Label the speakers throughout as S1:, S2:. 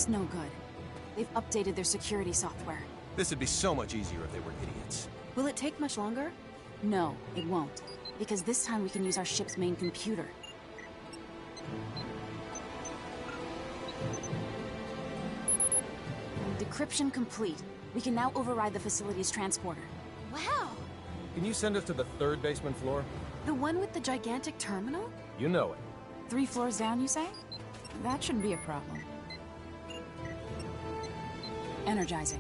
S1: It's no good. They've updated their security software.
S2: This would be so much easier if they weren't idiots.
S1: Will it take much longer? No, it won't. Because this time we can use our ship's main computer. Decryption complete. We can now override the facility's transporter.
S3: Wow!
S2: Can you send us to the 3rd basement floor?
S1: The one with the gigantic terminal?
S2: You know it.
S1: 3 floors down, you say? That shouldn't be a problem. Energizing.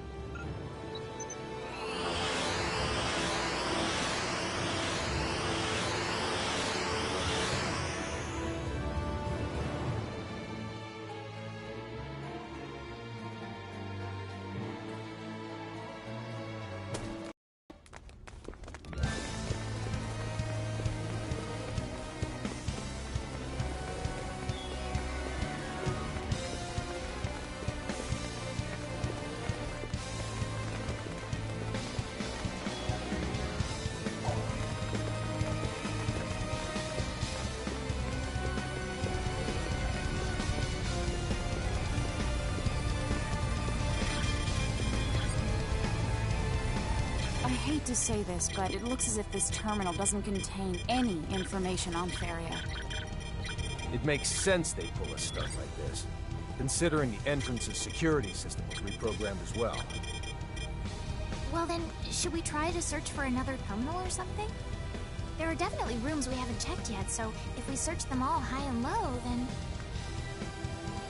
S1: I hate to say this, but it looks as if this terminal doesn't contain any information on Feria.
S2: It makes sense they pull a stunt like this, considering the entrance's security system was reprogrammed as well.
S3: Well then, should we try to search for another terminal or something? There are definitely rooms we haven't checked yet, so if we search them all high and low, then...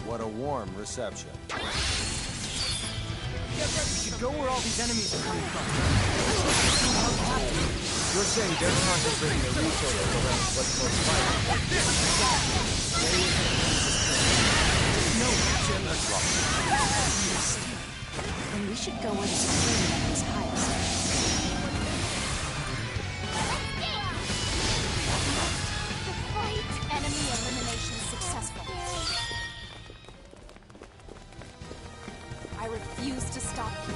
S2: What a warm reception.
S4: We should go where all these enemies are coming from.
S2: You're saying they're concentrating their resources around what's most vital.
S4: No, Jim, that's wrong.
S1: Then we should go where the security net is highest.
S3: The fight! Enemy elimination successful.
S1: I refuse to stop here.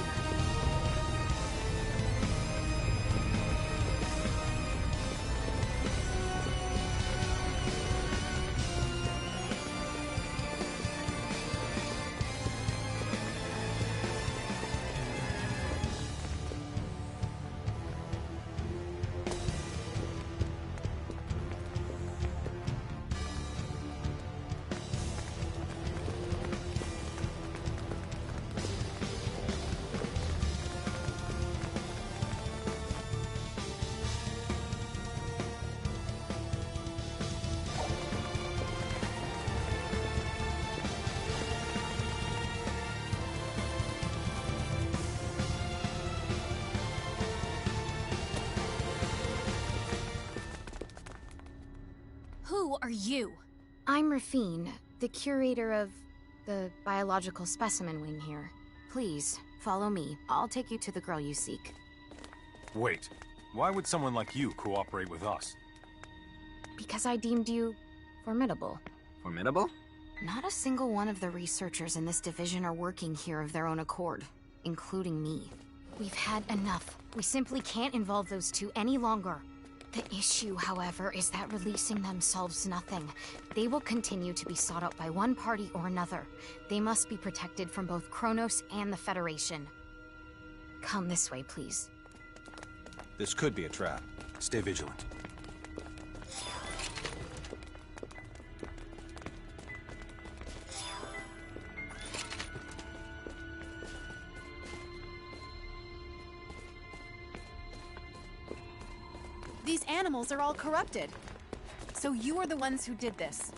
S3: Who are you?
S5: I'm Rafine, the curator of the biological specimen wing here. Please, follow me. I'll take you to the girl you seek.
S6: Wait, why would someone like you cooperate with us?
S5: Because I deemed you formidable.
S4: Formidable?
S5: Not a single one of the researchers in this division are working here of their own accord, including me. We've had enough. We simply can't involve those two any longer. The issue, however, is that releasing them solves nothing. They will continue to be sought out by one party or another. They must be protected from both Kronos and the Federation. Come this way, please.
S2: This could be a trap.
S6: Stay vigilant.
S1: These animals are all corrupted. So you are the ones who did this?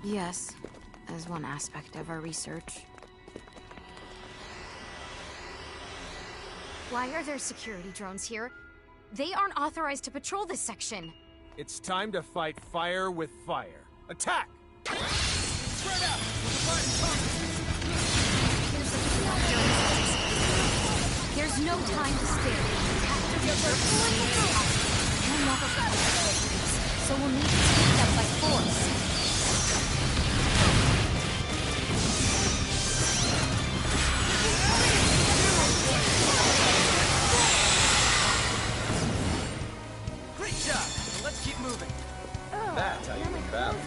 S5: Yes, as one aspect of our research. Why are there security drones here? They aren't authorized to patrol this section.
S2: It's time to fight fire with fire. Attack!
S4: Spread out!
S5: There's no time to spare. We have to get We'll never find so we'll need to take them by force.
S4: Great job! Now let's keep moving.
S2: That's how you win battle.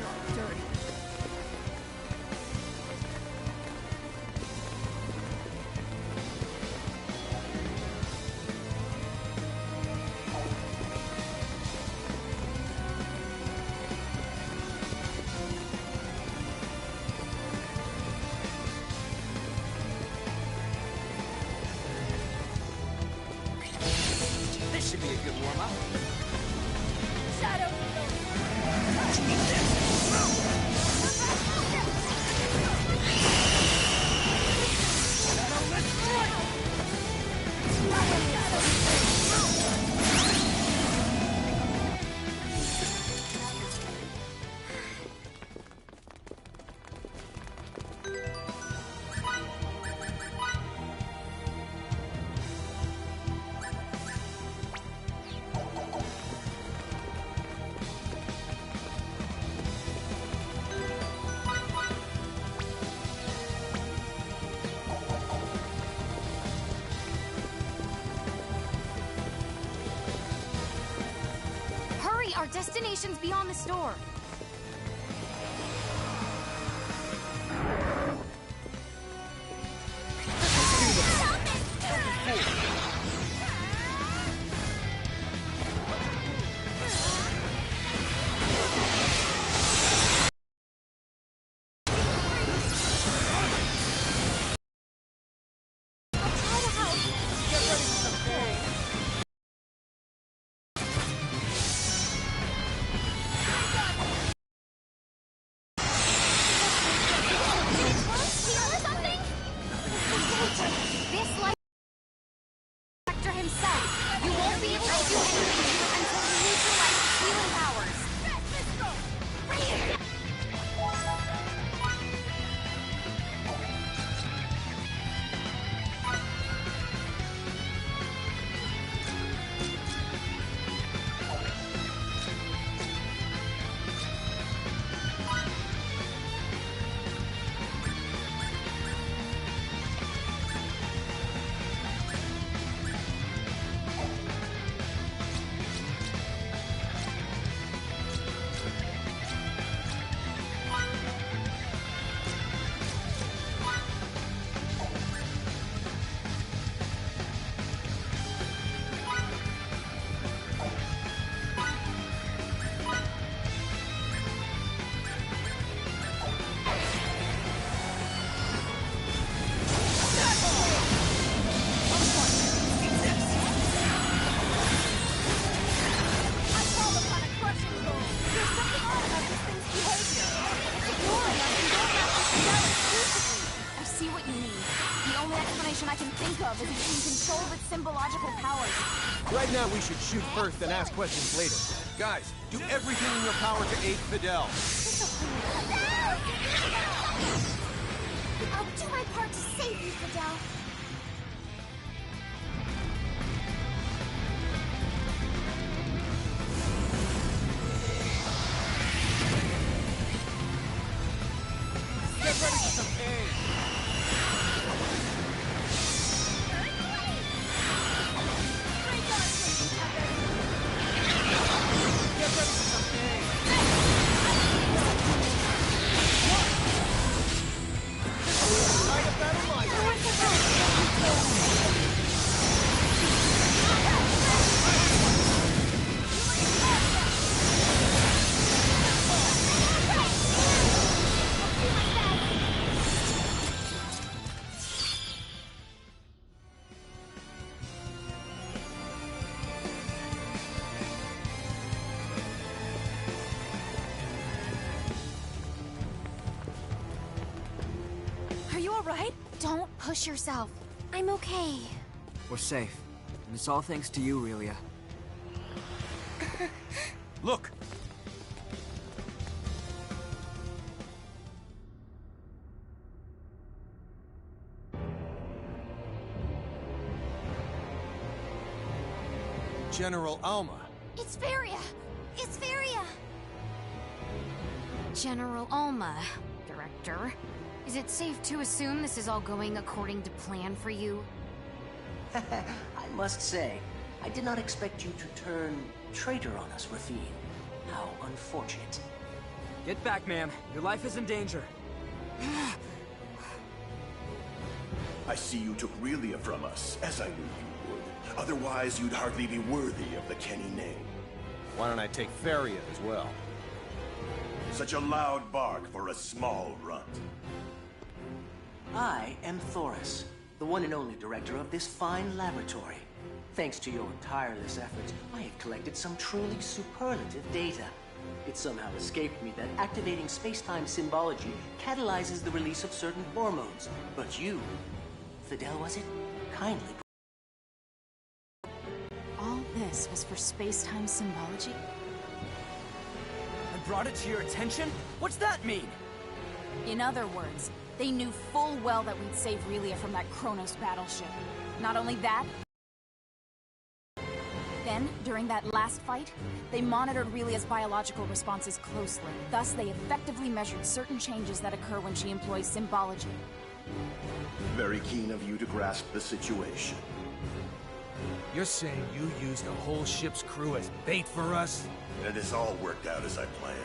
S5: Our destination's beyond the store.
S2: Right now, we should shoot first and ask questions later. Guys, do everything in your power to aid Fidel.
S3: I'll do my part to save you, Fidel.
S2: Get ready for some aid.
S3: Don't push yourself. I'm okay.
S7: We're safe. And it's all thanks to you, Relia.
S6: Look!
S2: General Alma.
S3: It's Varia! It's Varia!
S5: General Alma, Director. Is it safe to assume this is all going according to plan for you?
S8: I must say, I did not expect you to turn traitor on us, Rafine. How unfortunate.
S7: Get back, ma'am. Your life is in danger.
S9: I see you took Relia from us, as I knew you would. Otherwise, you'd hardly be worthy of the Kenny name.
S2: Why don't I take Feria as well?
S9: Such a loud bark for a small runt.
S8: I am Thoris, the one and only director of this fine laboratory. Thanks to your tireless efforts, I have collected some truly superlative data. It somehow escaped me that activating space-time symbology catalyzes the release of certain hormones. But you, Fidel was it? Kindly...
S1: All this was for space-time symbology?
S7: I brought it to your attention? What's that mean?
S1: In other words, they knew full well that we'd save Relia from that Kronos battleship. Not only that, then, during that last fight, they monitored Relia's biological responses closely. Thus, they effectively measured certain changes that occur when she employs symbology.
S9: Very keen of you to grasp the situation.
S2: You're saying you used the whole ship's crew as bait for us?
S9: and it has all worked out as I planned.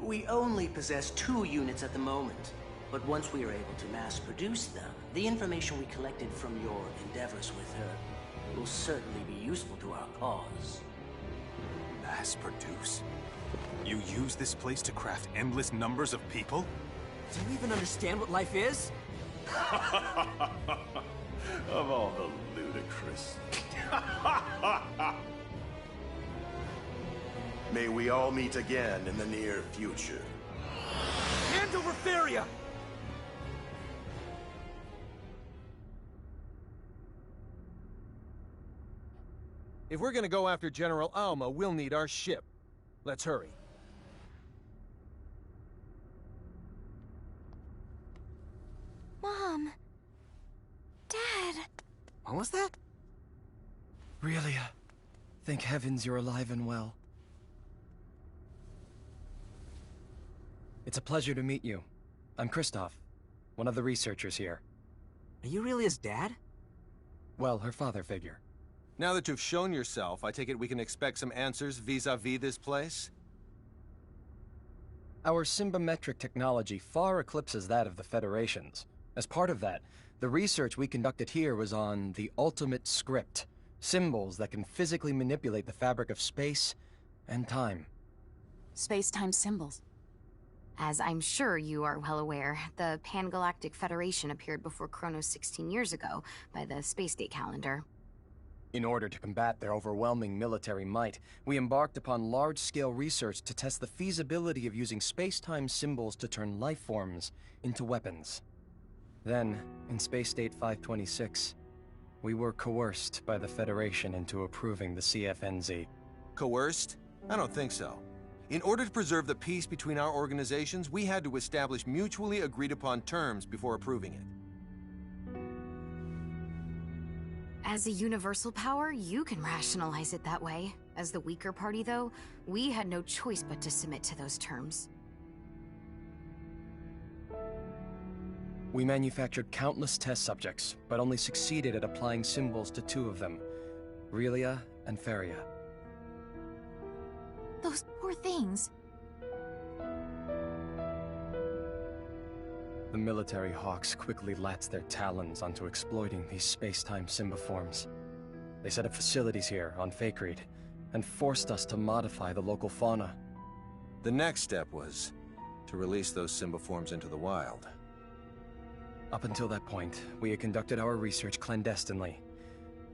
S8: We only possess 2 units at the moment, but once we are able to mass produce them, the information we collected from your endeavors with her will certainly be useful to our cause.
S6: Mass produce? You use this place to craft endless numbers of people?
S7: Do you even understand what life is?
S9: Of all the ludicrous. May we all meet again in the near future.
S7: Hand over Feria!
S2: If we're gonna go after General Alma, we'll need our ship. Let's hurry.
S3: Mom. Dad.
S7: What was that?
S10: Relia, thank heavens you're alive and well. It's a pleasure to meet you. I'm Kristoff, one of the researchers here.
S7: Are you really his dad?
S10: Well, her father figure.
S2: Now that you've shown yourself, I take it we can expect some answers vis-a-vis this place?
S10: Our symbometric technology far eclipses that of the Federation's. As part of that, the research we conducted here was on the ultimate script, symbols that can physically manipulate the fabric of space and time.
S1: Space-time symbols.
S5: As I'm sure you are well aware, the Pan-Galactic Federation appeared before Kronos 16 years ago by the space date calendar.
S10: In order to combat their overwhelming military might, we embarked upon large-scale research to test the feasibility of using space-time symbols to turn life forms into weapons. Then, in Space Date 526, we were coerced by the Federation into approving the CFNZ.
S2: Coerced? I don't think so. In order to preserve the peace between our organizations, we had to establish mutually agreed-upon terms before approving it.
S5: As a universal power, you can rationalize it that way. As the weaker party, though, we had no choice but to submit to those terms.
S10: We manufactured countless test subjects, but only succeeded at applying symbols to 2 of them, Relia and Feria.
S3: Those poor things.
S10: The military hawks quickly latched their talons onto exploiting these space-time symboforms. They set up facilities here on Fakreed, and forced us to modify the local fauna.
S2: The next step was to release those symboforms into the wild.
S10: Up until that point, we had conducted our research clandestinely.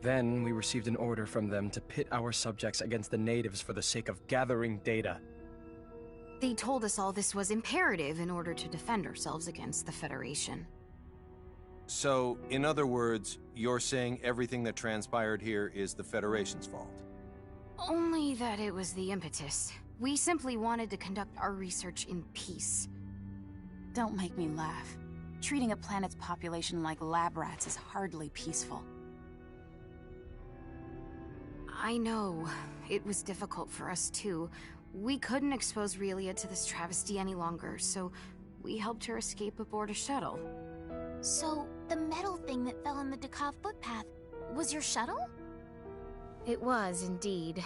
S10: Then, we received an order from them to pit our subjects against the natives for the sake of gathering data.
S5: They told us all this was imperative in order to defend ourselves against the Federation.
S2: So, in other words, you're saying everything that transpired here is the Federation's fault?
S5: Only that it was the impetus. We simply wanted to conduct our research in peace.
S1: Don't make me laugh. Treating a planet's population like lab rats is hardly peaceful.
S5: I know. It was difficult for us, too. We couldn't expose Relia to this travesty any longer, so we helped her escape aboard a shuttle.
S3: So, the metal thing that fell in the Dakov footpath was your shuttle?
S5: It was, indeed.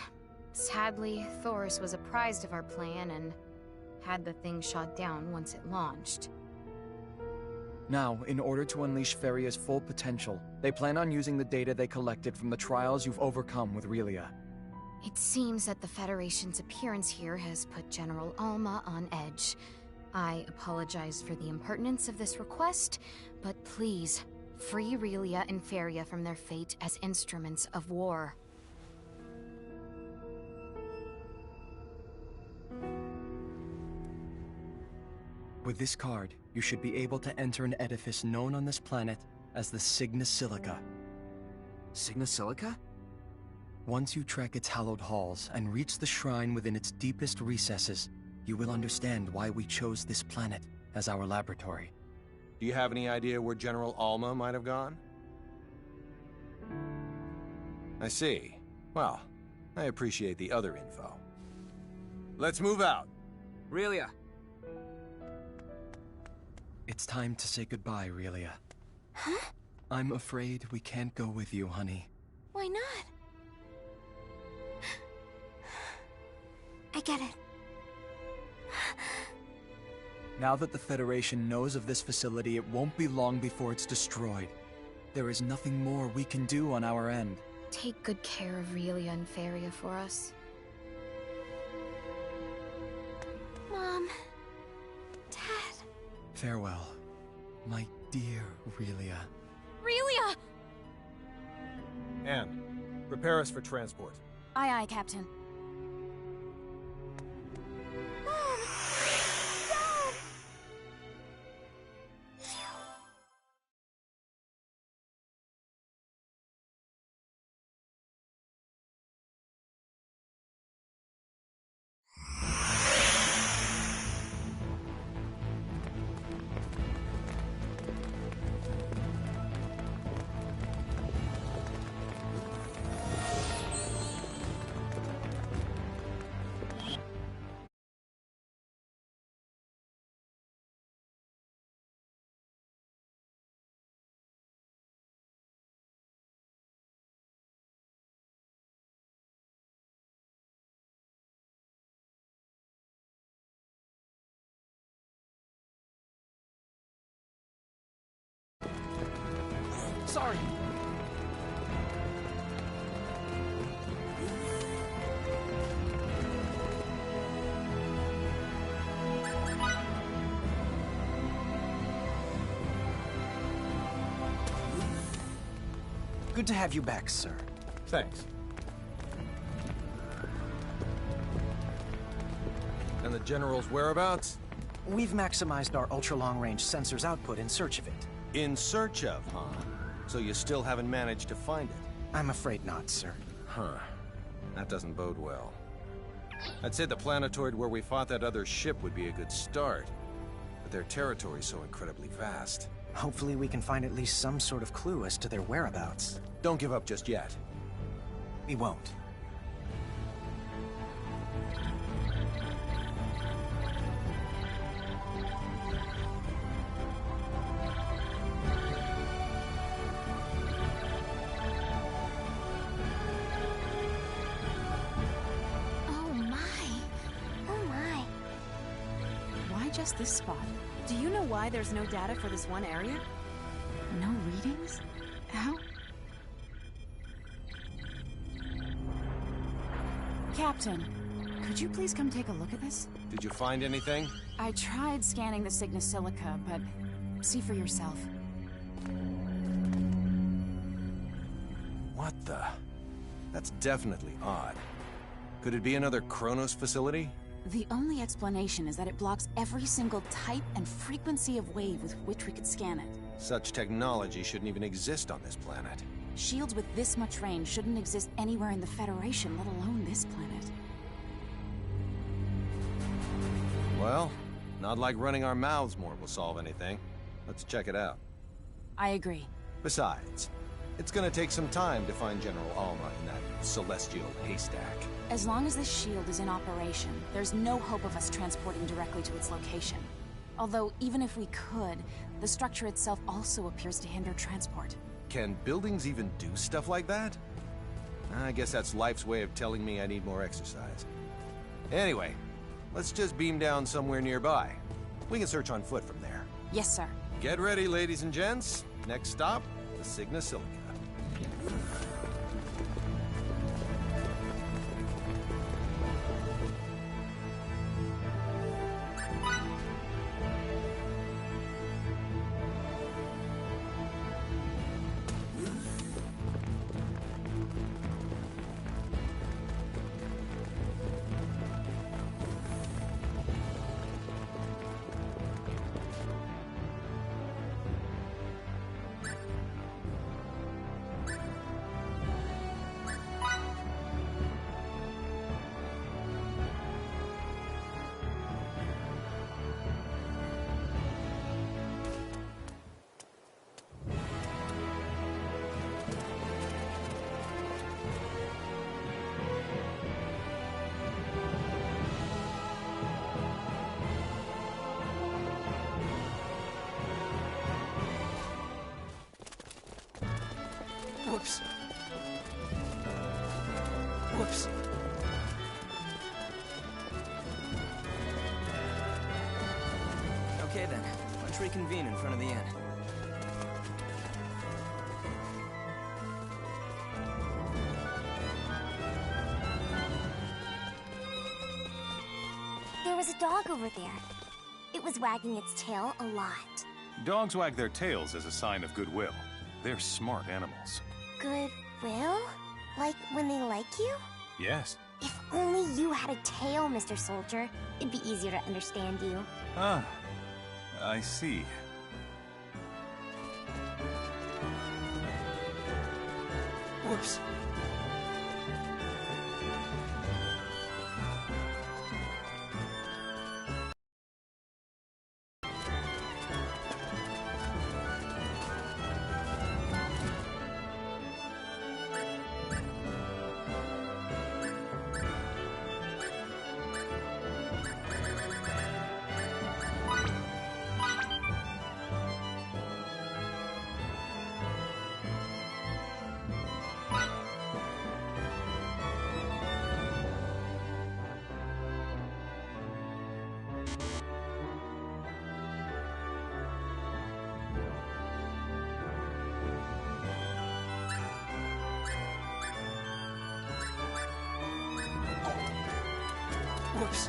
S5: Sadly, Thoris was apprised of our plan and had the thing shot down once it launched.
S10: Now, in order to unleash Feria's full potential, they plan on using the data they collected from the trials you've overcome with Relia.
S5: It seems that the Federation's appearance here has put General Alma on edge. I apologize for the impertinence of this request, but please, free Relia and Feria from their fate as instruments of war.
S10: With this card, you should be able to enter an edifice known on this planet as the Signa Silica.
S7: Signa Silica?
S10: Once you trek its hallowed halls and reach the shrine within its deepest recesses, you will understand why we chose this planet as our laboratory.
S2: Do you have any idea where General Alma might have gone? I see. Well, I appreciate the other info. Let's move out.
S7: Relia.
S10: It's time to say goodbye, Relia.
S3: Huh?
S10: I'm afraid we can't go with you, honey.
S3: Why not? get it.
S7: Now that the Federation knows of this facility, it won't be long before it's destroyed. There is nothing more we can do on our end.
S5: Take good care of Relia and Feria for us.
S3: Mom. Dad.
S7: Farewell, my dear Relia.
S1: Relia!
S2: Anne, prepare us for transport.
S1: Aye, aye, Captain.
S3: Mom! Dad!
S7: Sorry.
S11: Good to have you back, sir.
S2: Thanks. And the General's whereabouts?
S11: We've maximized our ultra-long-range sensors output in search of it.
S2: In search of, huh? So you still haven't managed to find it?
S11: I'm afraid not, sir.
S2: Huh. That doesn't bode well. I'd say the planetoid where we fought that other ship would be a good start. But their territory's so incredibly vast.
S11: Hopefully we can find at least some sort of clue as to their whereabouts.
S2: Don't give up just yet.
S11: We won't.
S1: Just this spot.
S12: Do you know why there's no data for this one area?
S1: No readings? How? Captain, could you please come take a look at this?
S2: Did you find anything?
S1: I tried scanning the Cygnus Silica, but see for yourself.
S2: What the? That's definitely odd. Could it be another Kronos facility?
S1: The only explanation is that it blocks every single type and frequency of wave with which we could scan it.
S2: Such technology shouldn't even exist on this planet.
S1: Shields with this much range shouldn't exist anywhere in the Federation, let alone this planet.
S2: Well, not like running our mouths more will solve anything. Let's check it out.
S1: I agree.
S2: Besides, it's gonna take some time to find General Alma in that celestial haystack.
S1: As long as this shield is in operation, there's no hope of us transporting directly to its location. Although, even if we could, the structure itself also appears to hinder transport.
S2: Can buildings even do stuff like that? I guess that's life's way of telling me I need more exercise. Anyway, let's just beam down somewhere nearby. We can search on foot from there.
S1: Yes, sir.
S2: Get ready, ladies and gents. Next stop, the Cygnus Silica.
S11: Whoops. Whoops.
S4: reconvene in front of the inn.
S3: There was a dog over there. It was wagging its tail a lot.
S6: Dogs wag their tails as a sign of goodwill. They're smart animals.
S3: Goodwill? Like when they like you?
S6: Yes.
S3: If only you had a tail, Mr. Soldier. It'd be easier to understand you.
S6: Ah, I see.
S4: Whoops. Whoops.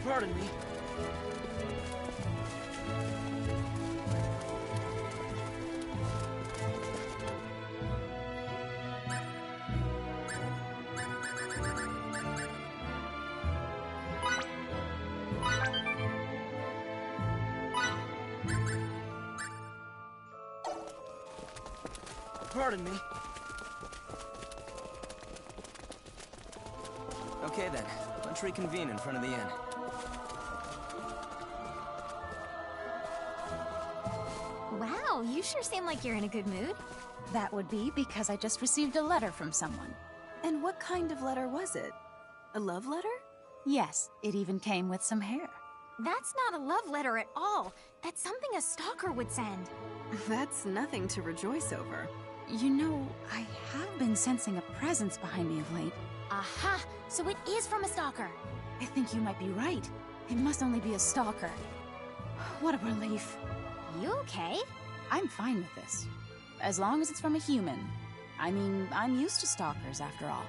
S4: Pardon me. Pardon me. Okay then, let's reconvene in front of the inn.
S3: Wow, you sure seem like you're in a good mood.
S1: That would be because I just received a letter from someone.
S12: And what kind of letter was it? A love letter?
S1: Yes, it even came with some hair.
S3: That's not a love letter at all. That's something a stalker would send.
S12: That's nothing to rejoice over.
S1: You know, I have been sensing a presence behind me of late.
S3: Aha! So it is from a stalker.
S1: I think you might be right. It must only be a stalker. What a relief.
S3: You okay?
S1: I'm fine with this. As long as it's from a human. I mean, I'm used to stalkers after all.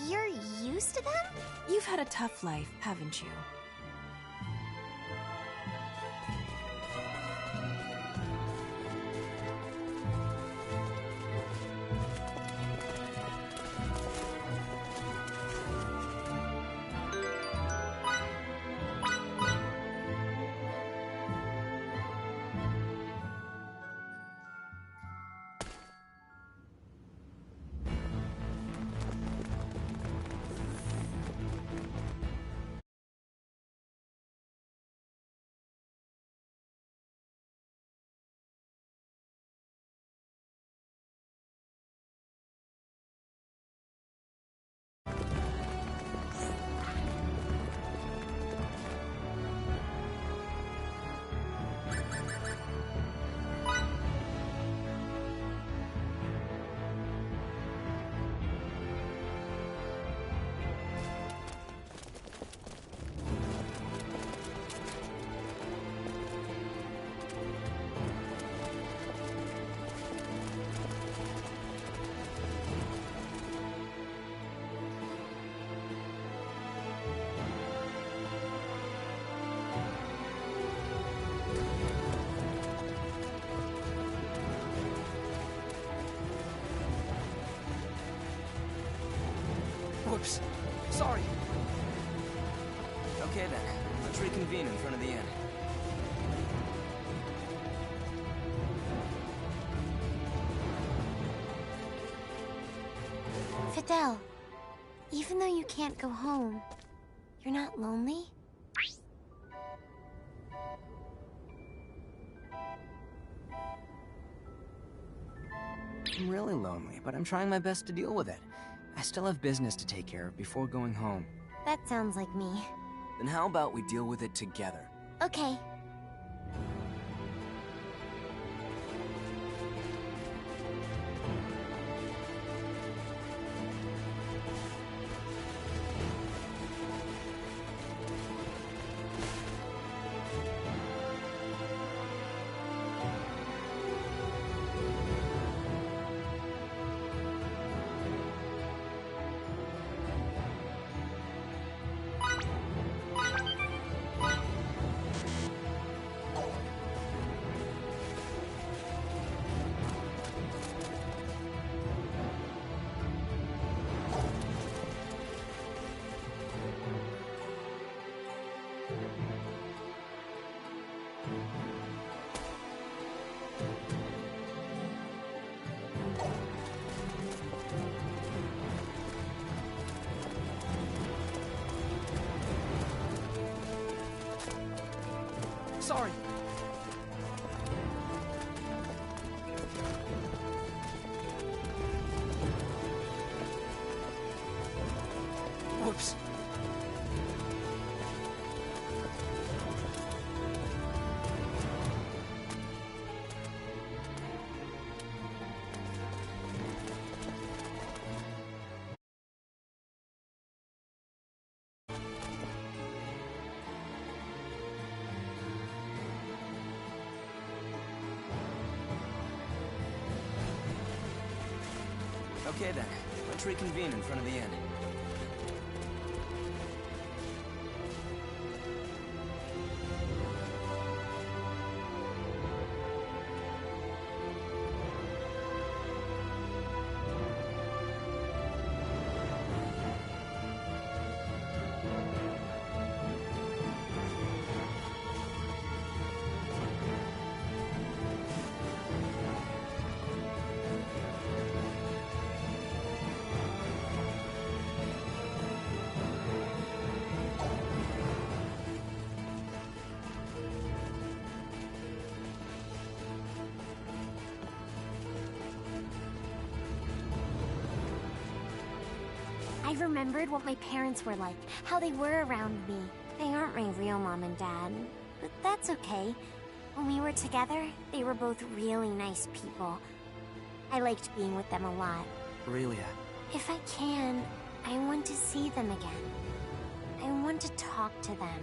S3: You're used to them?
S12: You've had a tough life, haven't you?
S4: Whoops. Sorry. Okay then. Let's reconvene in front of the inn.
S3: Fidel, even though you can't go home, you're not lonely?
S4: I'm really lonely, but I'm trying my best to deal with it. I still have business to take care of before going home.
S3: That sounds like me.
S4: Then how about we deal with it together?
S3: Okay.
S4: Sorry. Whoops. Okay then, let's reconvene in front of the inn.
S3: I remembered what my parents were like, how they were around me. They aren't my real mom and dad, but that's okay. When we were together, they were both really nice people. I liked being with them a lot.
S4: Aurelia.
S3: If I can, I want to see them again. I want to talk to them.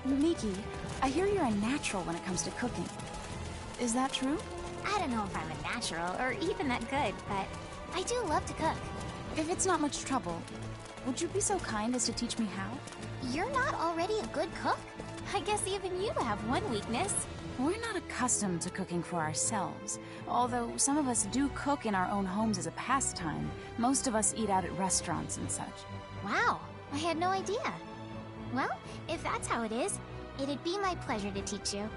S1: Miki, I hear you're a natural when it comes to cooking. Is that true?
S3: I don't know if I'm a natural or even that good, but I do love to cook.
S1: If it's not much trouble, would you be so kind as to teach me how?
S3: You're not already a good cook? I guess even you have one weakness.
S1: We're not accustomed to cooking for ourselves. Although some of us do cook in our own homes as a pastime, most of us eat out at restaurants and such.
S3: Wow, I had no idea. Well, if that's how it is, It'd be my pleasure to teach you.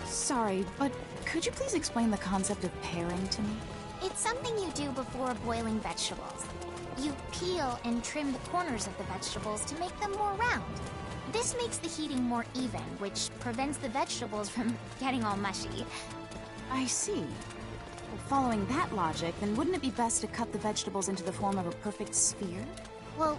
S1: Sorry, but could you please explain the concept of pairing to me?
S3: It's something you do before boiling vegetables. You peel and trim the corners of the vegetables to make them more round. This makes the heating more even, which prevents the vegetables from getting all mushy.
S1: I see. Well, following that logic, then wouldn't it be best to cut the vegetables into the form of a perfect sphere?
S3: Well,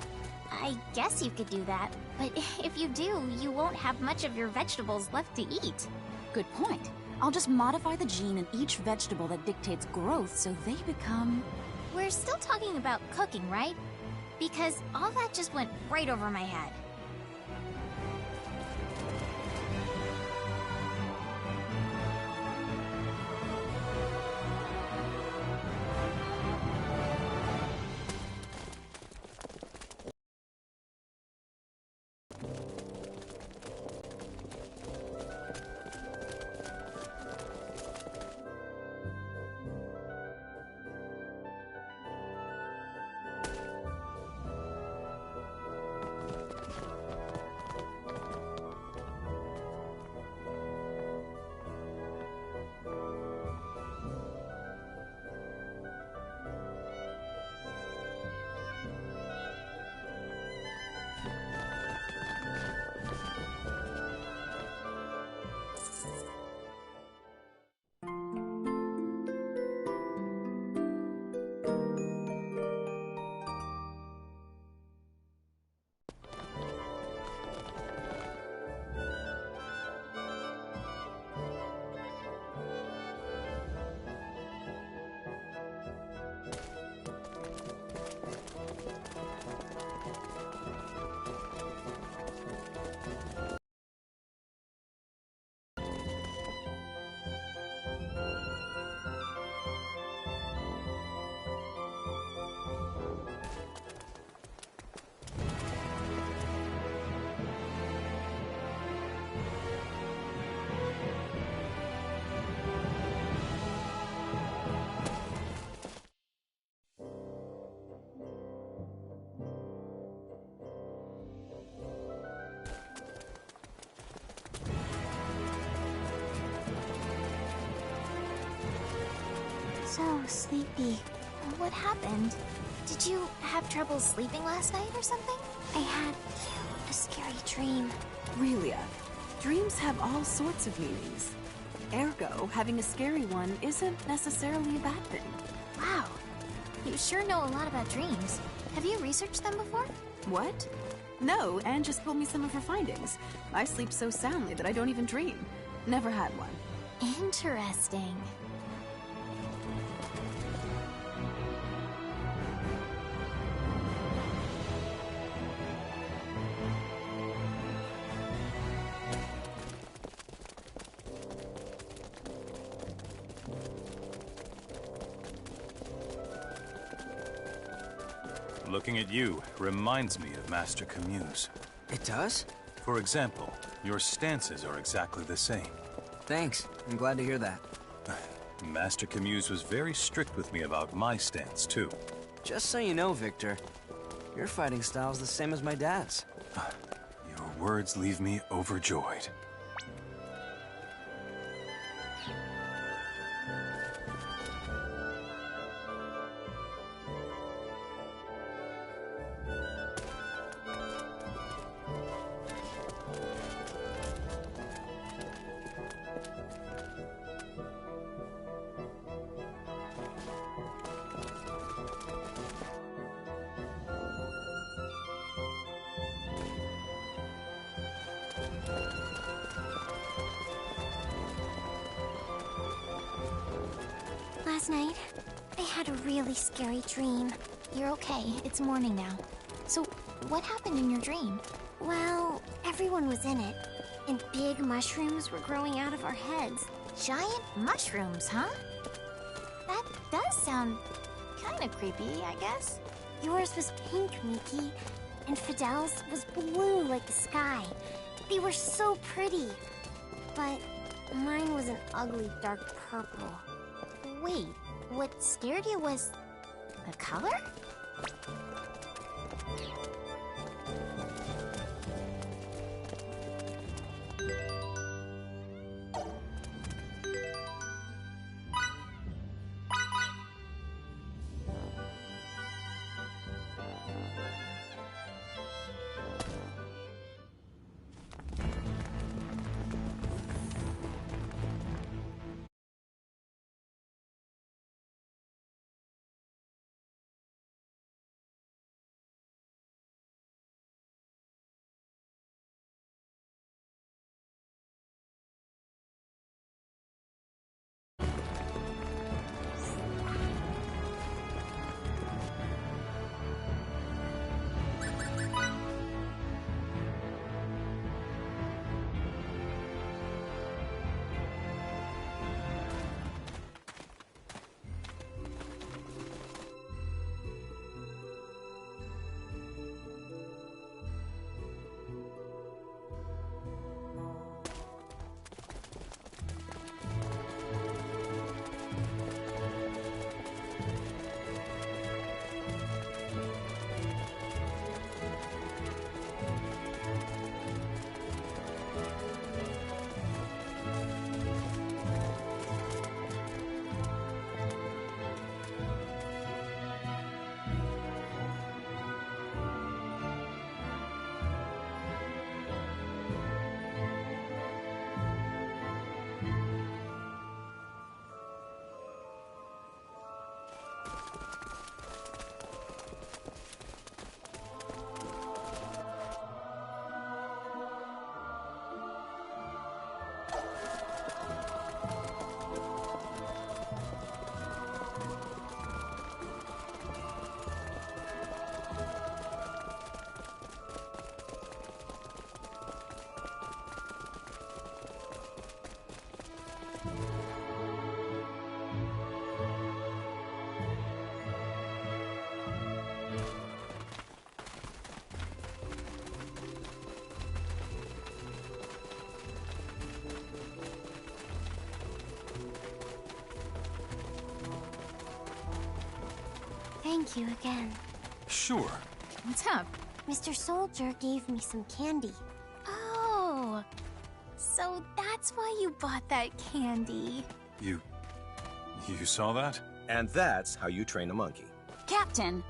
S3: I guess you could do that, but if you do, you won't have much of your vegetables left to eat.
S1: Good point. I'll just modify the gene in each vegetable that dictates growth so they become...
S3: We're still talking about cooking, right? Because all that just went right over my head. So sleepy. What happened? Did you have trouble sleeping last night or something? I had a scary dream.
S12: Relia, dreams have all sorts of meanings. Ergo, having a scary one isn't necessarily a bad thing.
S3: Wow. You sure know a lot about dreams. Have you researched them before?
S12: What? No, Anne just told me some of her findings. I sleep so soundly that I don't even dream. Never had one.
S3: Interesting.
S6: Looking at you reminds me of Master Camus.
S4: It does?
S6: For example, your stances are exactly the same.
S4: Thanks. I'm glad to hear that.
S6: Master Camus was very strict with me about my stance, too.
S4: Just so you know, Victor, your fighting style's the same as my dad's.
S6: Your words leave me overjoyed.
S3: Last night, I had a really scary dream. You're okay, it's morning now. So, what happened in your dream? Well, everyone was in it, and big mushrooms were growing out of our heads. Giant mushrooms, huh? That does sound kind of creepy, I guess. Yours was pink, Miki, and Fidel's was blue like the sky. They were so pretty. But mine was an ugly dark purple. Wait, what scared you was the color? Thank you again.
S6: Sure.
S1: What's up?
S3: Mr. Soldier gave me some candy.
S1: Oh, so that's why you bought that candy.
S6: You saw that?
S2: And that's how you train a monkey.
S1: Captain!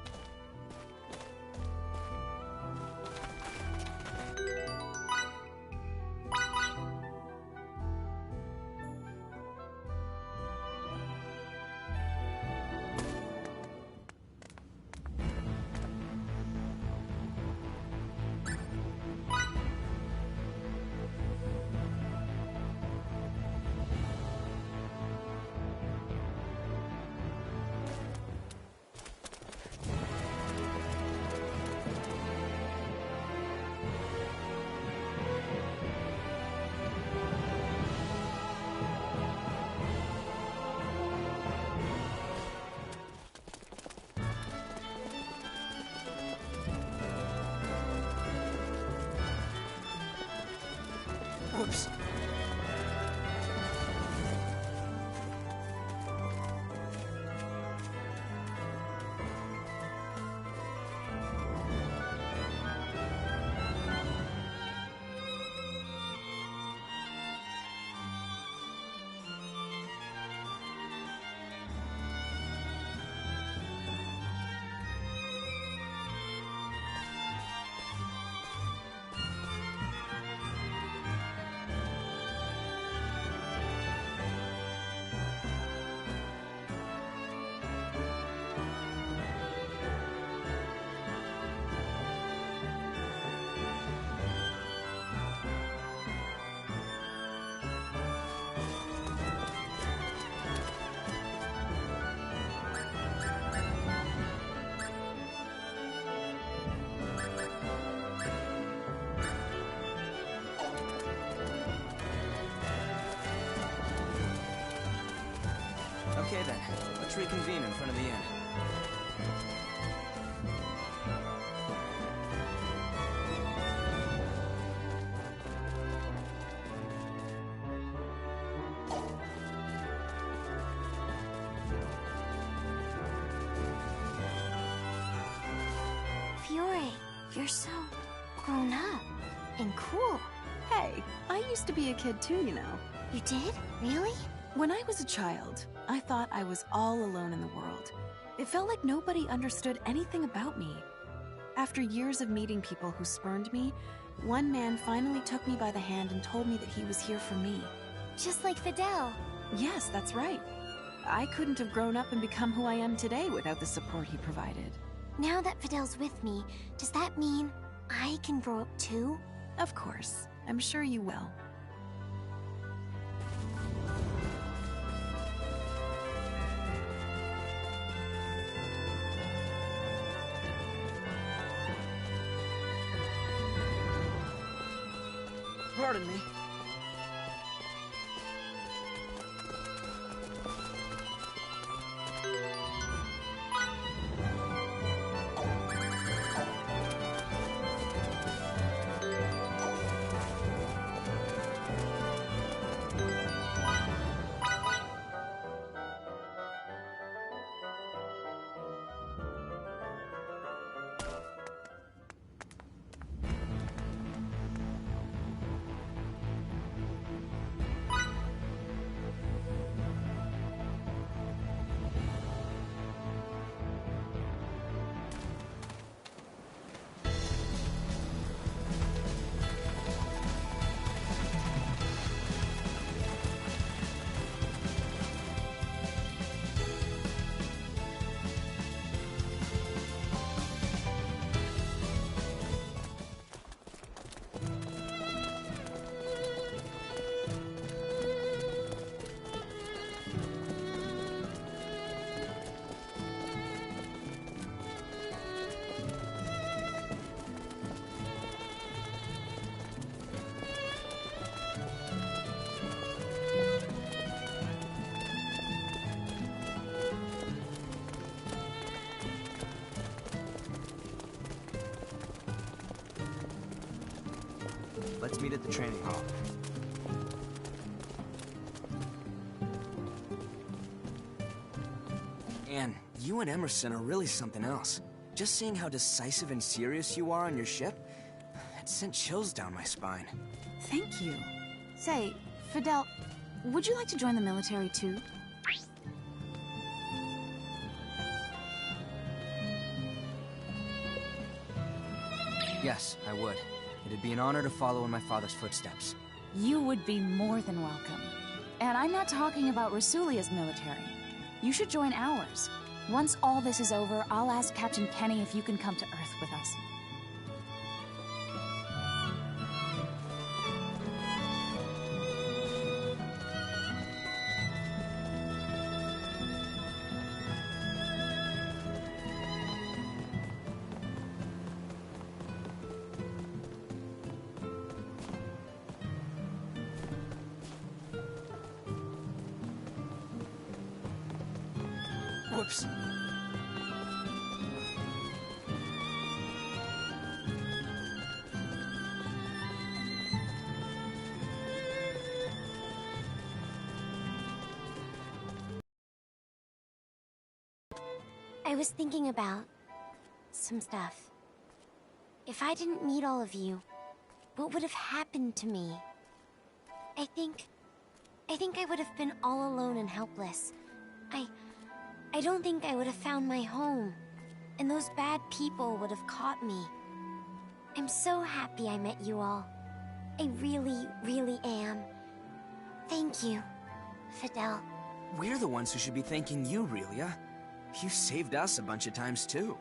S7: Whoops.
S4: Okay then, let's reconvene in front of the inn.
S3: Fiore, you're so grown up and cool.
S12: Hey, I used to be a kid too, you know.
S3: You did? Really?
S12: When I was a child, I thought I was all alone in the world. It felt like nobody understood anything about me. After years of meeting people who spurned me, one man finally took me by the hand and told me that he was here for me.
S3: Just like Fidel.
S12: Yes, that's right. I couldn't have grown up and become who I am today without the support he provided.
S3: Now that Fidel's with me, does that mean I can grow up too?
S12: Of course. I'm sure you will.
S4: Pardon me. Let's meet at the training hall. Anne, you and Emerson are really something else. Just seeing how decisive and serious you are on your ship, it sent chills down my spine.
S12: Thank you.
S1: Say, Fidel, would you like to join the military too?
S4: Yes, I would. It'd be an honor to follow in my father's footsteps.
S1: You would be more than welcome. And I'm not talking about Rasulia's military. You should join ours. Once all this is over, I'll ask Captain Kenny if you can come to Earth with us.
S4: Whoops.
S3: I was thinking about some stuff. If I didn't meet all of you, what would have happened to me? I think I would have been all alone and helpless. I don't think I would have found my home, and those bad people would have caught me. I'm so happy I met you all. I really, really am. Thank you, Fidel.
S4: We're the ones who should be thanking you, Relia. You saved us a bunch of times, too.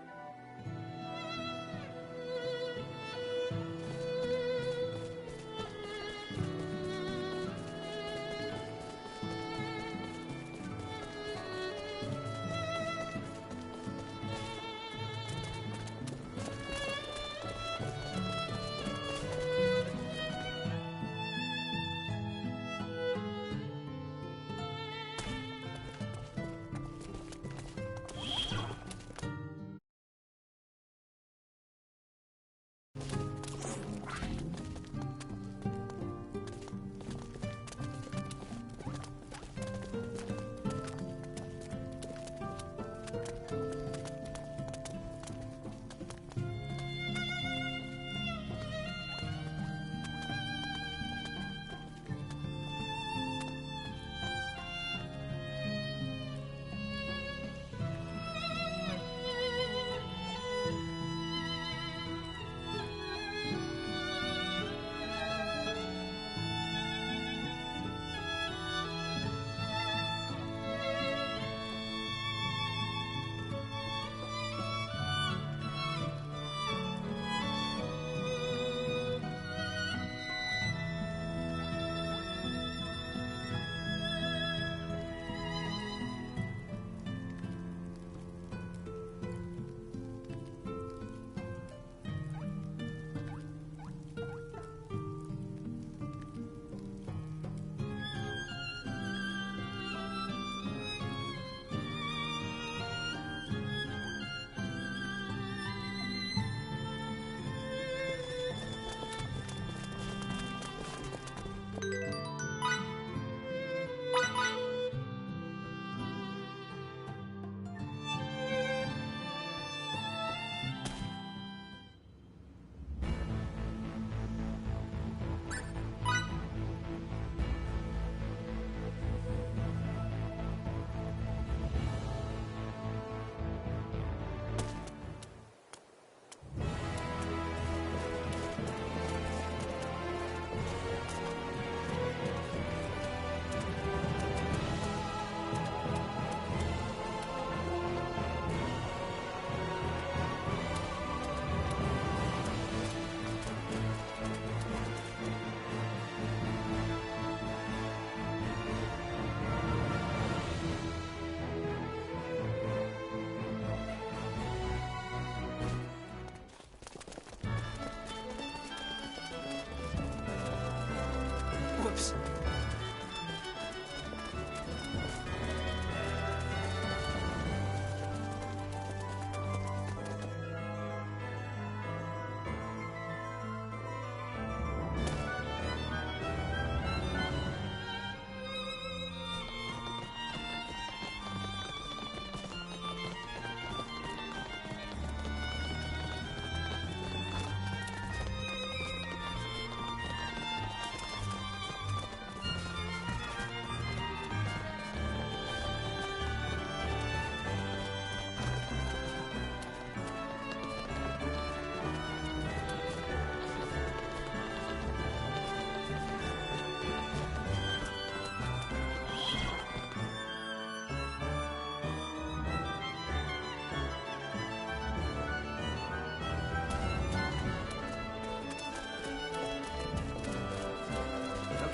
S4: lives.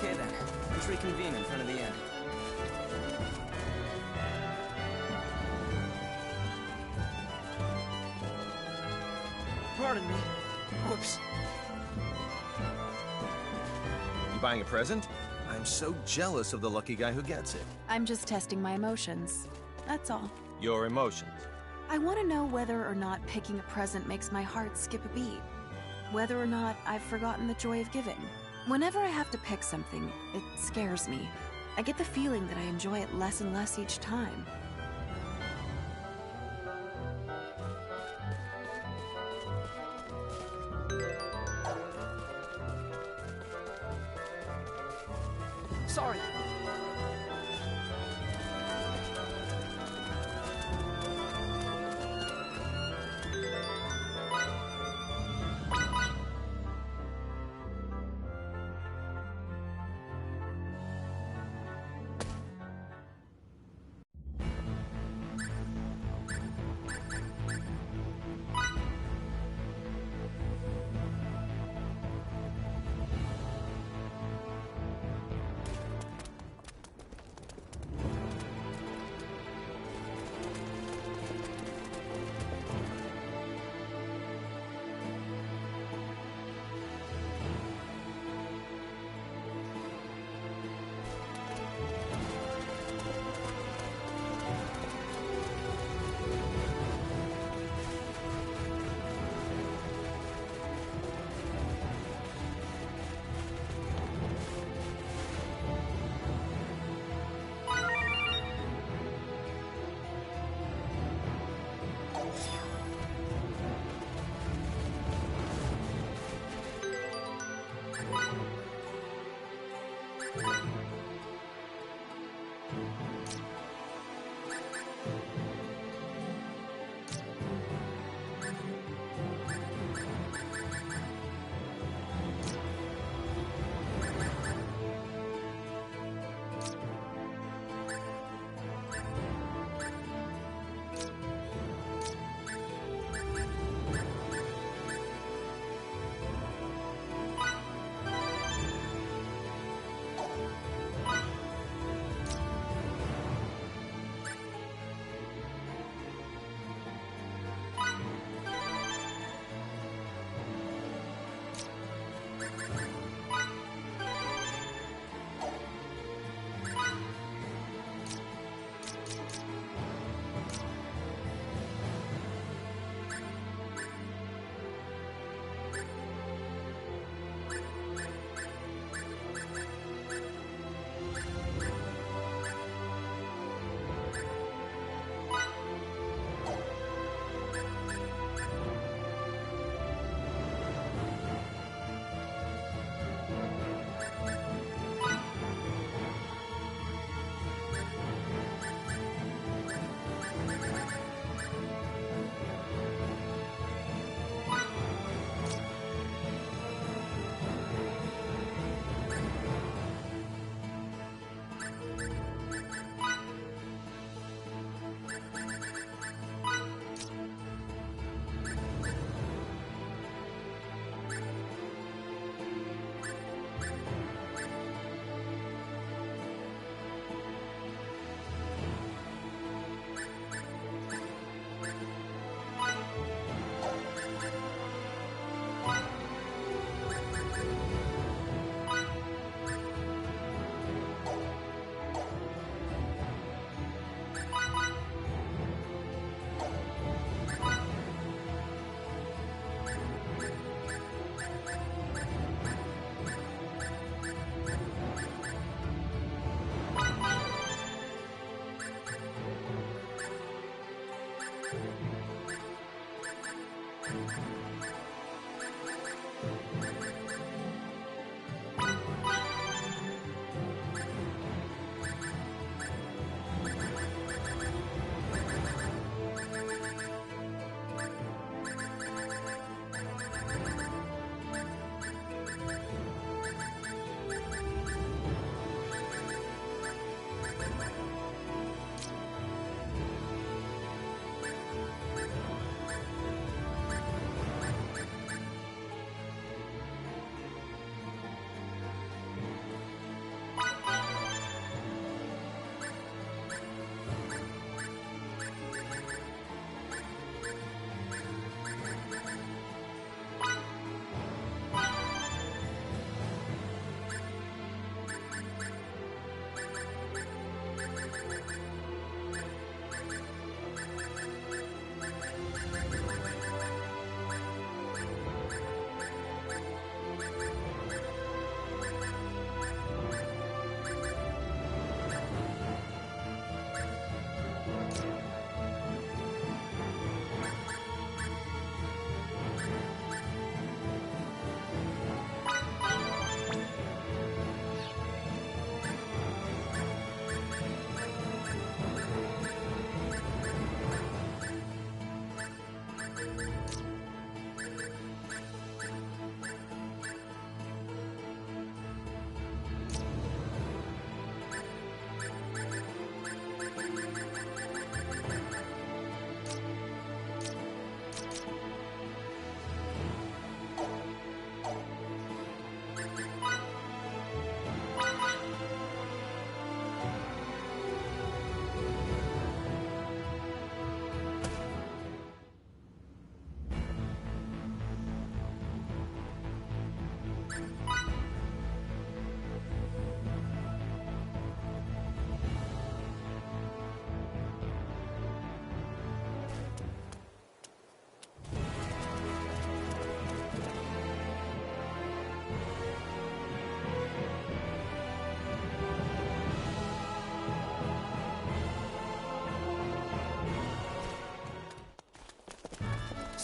S4: Okay then, let's reconvene in front of the inn. Pardon me. Whoops.
S2: You buying a present? I'm so jealous of the lucky guy who gets it.
S12: I'm just testing my emotions. That's all.
S2: Your emotions.
S12: I want to know whether or not picking a present makes my heart skip a beat. Whether or not I've forgotten the joy of giving. Whenever I have to pick something, it scares me. I get the feeling that I enjoy it less and less each time.
S4: Sorry.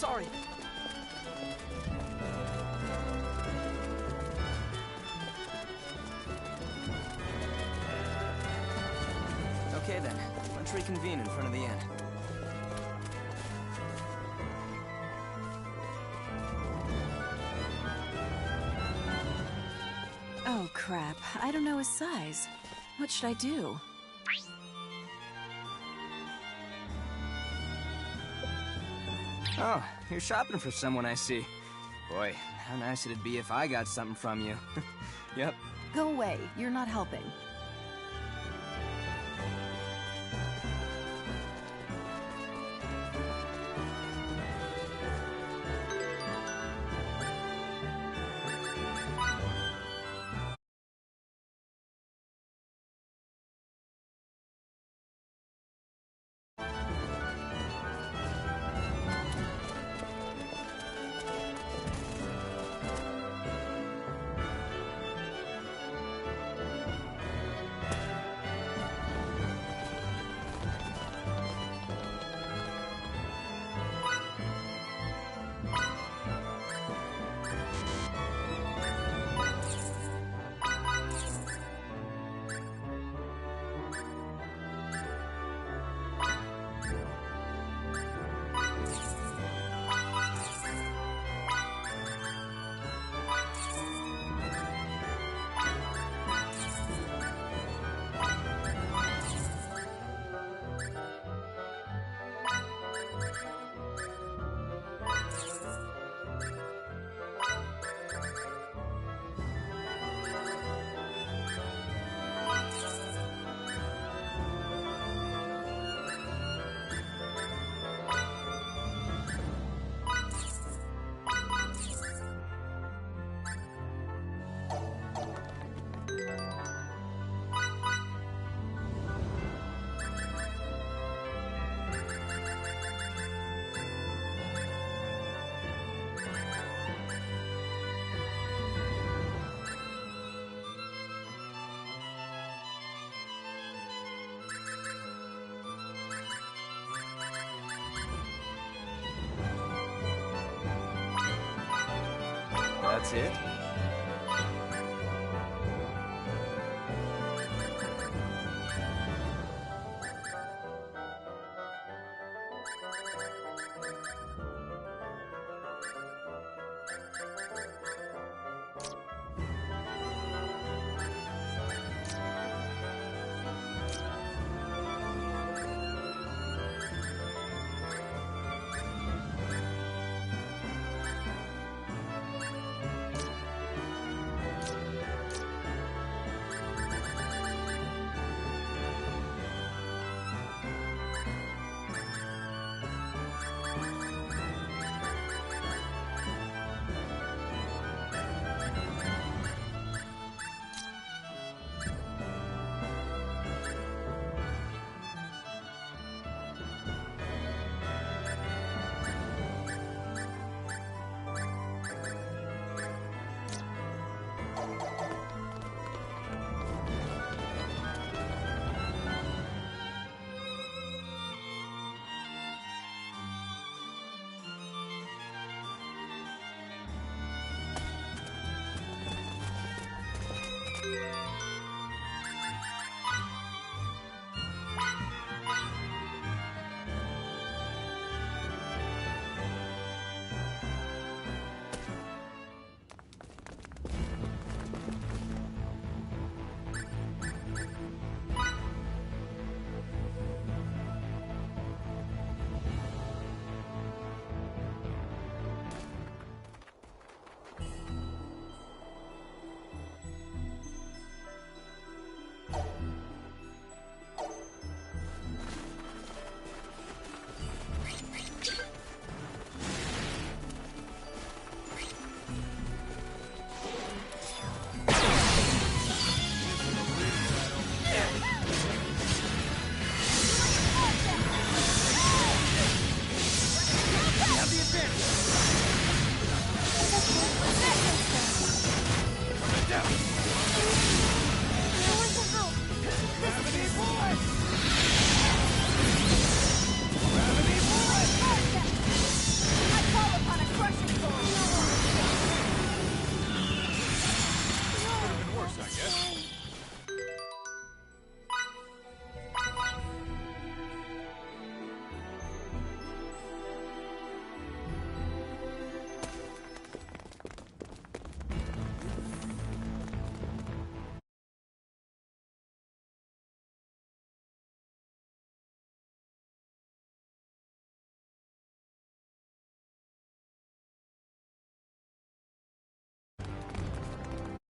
S11: Sorry.
S4: Okay then, let's reconvene in front of the inn.
S12: Oh crap, I don't know his size. What should I do?
S4: Oh, you're shopping for someone, I see. Boy, how nice it'd be if I got something from you. Yep.
S12: Go away, you're not helping.
S4: That's it?